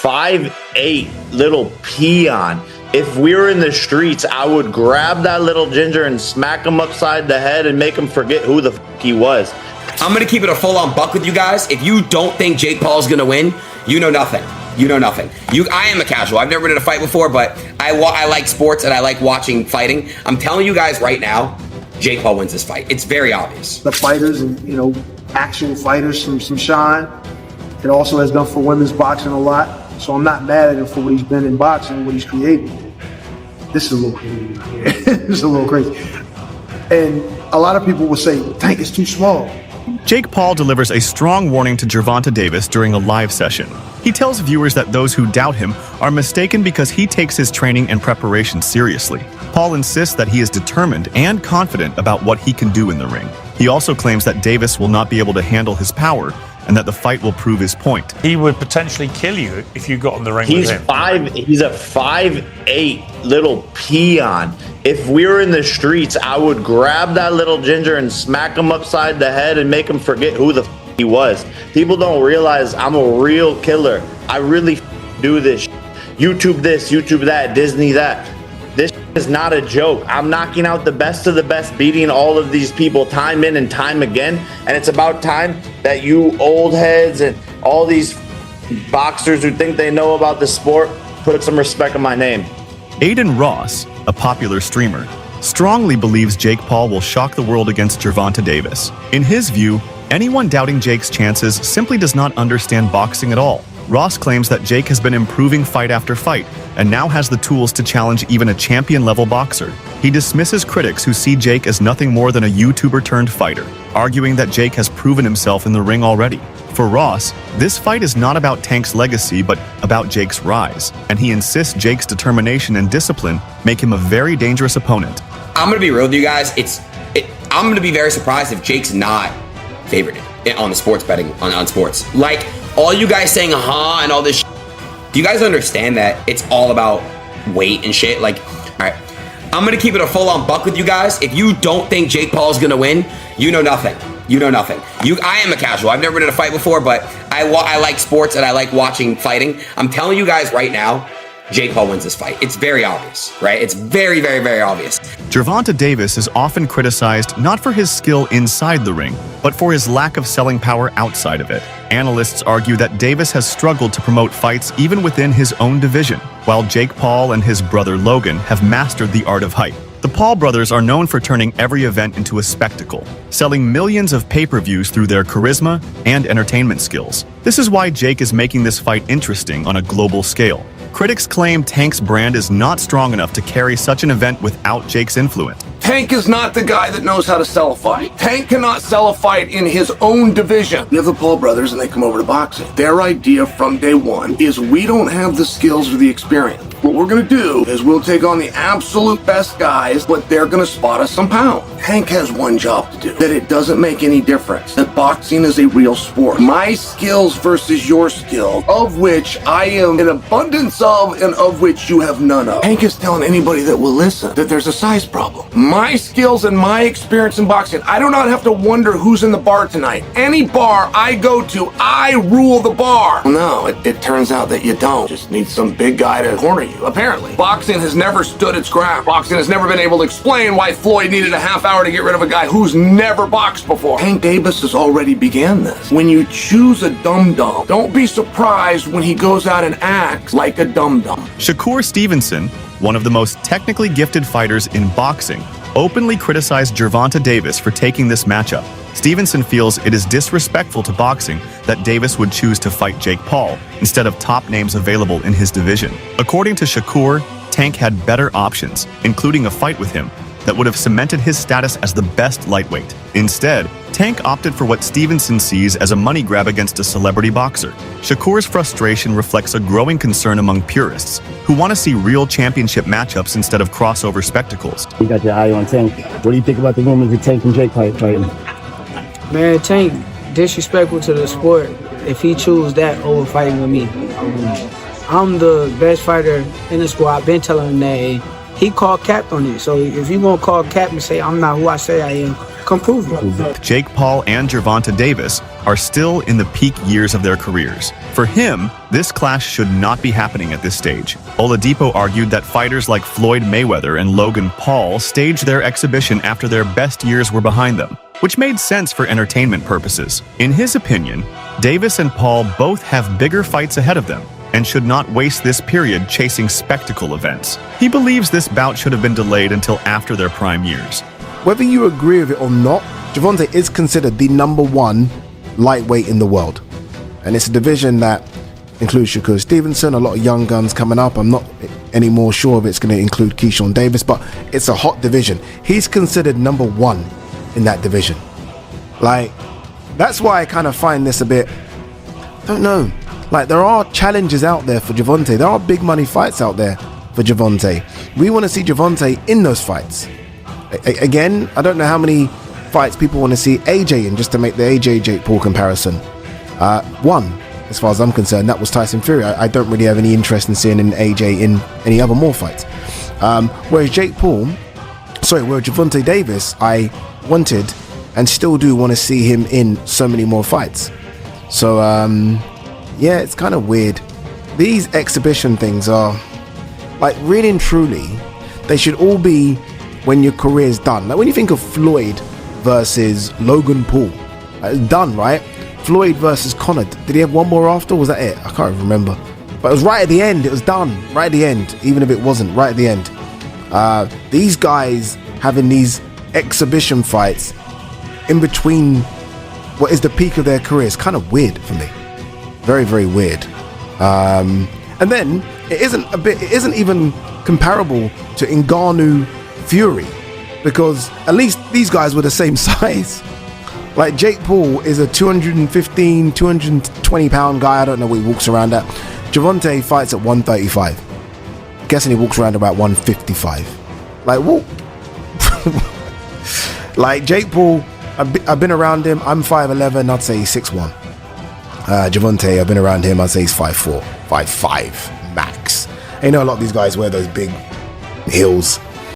5'8" little peon. If we were in the streets, I would grab that little ginger and smack him upside the head and make him forget who the f he was. I'm going to keep it a full-on buck with you guys. If you don't think Jake Paul's going to win, you know nothing. You know nothing. I am a casual. I've never been in a fight before, but I like sports and I like watching fighting. I'm telling you guys right now, Jake Paul wins this fight. It's very obvious. The fighters and, actual fighters, some shine. It also has done for women's boxing a lot. So I'm not mad at him for what he's been in boxing and what he's created. This is a little crazy. This is a little crazy. And a lot of people will say, Tank is too small. Jake Paul delivers a strong warning to Gervonta Davis during a live session. He tells viewers that those who doubt him are mistaken because he takes his training and preparation seriously. Paul insists that he is determined and confident about what he can do in the ring. He also claims that Davis will not be able to handle his power and that the fight will prove his point. He would potentially kill you if you got on the ring with him. He's a 5'8" little peon. If we were in the streets, I would grab that little ginger and smack him upside the head and make him forget who the f he was. People don't realize I'm a real killer. I really do this. YouTube this, YouTube that, Disney that. This is not a joke. I'm knocking out the best of the best, beating all of these people time in and time again. And it's about time that you old heads and all these boxers who think they know about the sport put some respect on my name. Aiden Ross, a popular streamer, strongly believes Jake Paul will shock the world against Gervonta Davis. In his view, anyone doubting Jake's chances simply does not understand boxing at all. Ross claims that Jake has been improving fight after fight and now has the tools to challenge even a champion-level boxer. He dismisses critics who see Jake as nothing more than a YouTuber-turned-fighter, arguing that Jake has proven himself in the ring already. For Ross, this fight is not about Tank's legacy but about Jake's rise, and he insists Jake's determination and discipline make him a very dangerous opponent. I'm going to be real with you guys. I'm going to be very surprised if Jake's not favored on the sports betting, on sports. Like, all you guys saying and all this shit, do you guys understand that it's all about weight and shit? Like, all right, I'm going to keep it a full-on buck with you guys. If you don't think Jake Paul's going to win, you know nothing. You know nothing. I am a casual. I've never been in a fight before, but I like sports and I like watching fighting. I'm telling you guys right now, Jake Paul wins this fight. It's very obvious, right? It's very, very, very obvious. Gervonta Davis is often criticized not for his skill inside the ring, but for his lack of selling power outside of it. Analysts argue that Davis has struggled to promote fights even within his own division, while Jake Paul and his brother Logan have mastered the art of hype. The Paul brothers are known for turning every event into a spectacle, selling millions of pay-per-views through their charisma and entertainment skills. This is why Jake is making this fight interesting on a global scale. Critics claim Tank's brand is not strong enough to carry such an event without Jake's influence. Tank is not the guy that knows how to sell a fight. Tank cannot sell a fight in his own division. You have the Paul brothers and they come over to boxing. Their idea from day one is we don't have the skills or the experience. What we're gonna do is we'll take on the absolute best guys, but they're gonna spot us some pound. Tank has one job to do, that it doesn't make any difference, that boxing is a real sport. My skills versus your skill, of which I am an abundance of and of which you have none of. Tank is telling anybody that will listen that there's a size problem. My skills and my experience in boxing, I do not have to wonder who's in the bar tonight. Any bar I go to, I rule the bar. No, it turns out that you don't. Just need some big guy to corner you, apparently. Boxing has never stood its ground. Boxing has never been able to explain why Floyd needed a half hour to get rid of a guy who's never boxed before. Tank Davis has already began this. When you choose a dum-dum, don't be surprised when he goes out and acts like a dum-dum. Shakur Stevenson, one of the most technically gifted fighters in boxing, openly criticized Gervonta Davis for taking this matchup. Stevenson feels it is disrespectful to boxing that Davis would choose to fight Jake Paul instead of top names available in his division. According to Shakur, Tank had better options, including a fight with him, that would have cemented his status as the best lightweight. Instead, Tank opted for what Stevenson sees as a money grab against a celebrity boxer. Shakur's frustration reflects a growing concern among purists who want to see real championship matchups instead of crossover spectacles. You got your eye on Tank. What do you think about the rumors of Tank and Jake fighting? Man, Tank disrespectful to the sport if he choose that over fighting with me. I'm the best fighter in the sport. I've been telling him that. And he called cap on it. So if you gonna call cap and say I'm not who I say I am, come prove it. Jake Paul and Gervonta Davis are still in the peak years of their careers. For him, this clash should not be happening at this stage. Oladipo argued that fighters like Floyd Mayweather and Logan Paul staged their exhibition after their best years were behind them, which made sense for entertainment purposes. In his opinion, Davis and Paul both have bigger fights ahead of them and should not waste this period chasing spectacle events. He believes this bout should have been delayed until after their prime years. Whether you agree with it or not, Gervonta is considered the #1 lightweight in the world. And it's a division that includes Shakur Stevenson, a lot of young guns coming up. I'm not any more sure if it's going to include Keyshawn Davis, but it's a hot division. He's considered #1 in that division. Like, that's why I kind of find this a bit, don't know. Like, there are challenges out there for Gervonta. There are big money fights out there for Gervonta. We want to see Gervonta in those fights. Again, I don't know how many fights people want to see AJ in, just to make the AJ Jake Paul comparison. One, as far as I'm concerned, that was Tyson Fury. I don't really have any interest in seeing an AJ in any other more fights. Whereas Gervonta Davis, I wanted and still do want to see him in so many more fights. So, yeah, it's kind of weird. These exhibition things are, like, really and truly, they should all be when your career's done. Like, when you think of Floyd versus Logan Paul, done, right? Floyd versus Conor, did he have one more after? Was that it? I can't remember. But it was right at the end. It was done right at the end, even if it wasn't, right at the end. These guys having these exhibition fights in between what is the peak of their career is kind of weird for me. Very, very weird. And then it isn't even comparable to Ngannou Fury, because at least these guys were the same size. Like, Jake Paul is a 215, 220 pound guy. I don't know what he walks around at. Gervonta fights at 135. Guessing he walks around about 155. Like, what? Like, Jake Paul, I've been around him. I'm 5'11", I'd say he's 6'1". Gervonta, I've been around him, I'd say he's 5'4", 5'5", max. And you know, a lot of these guys wear those big heels.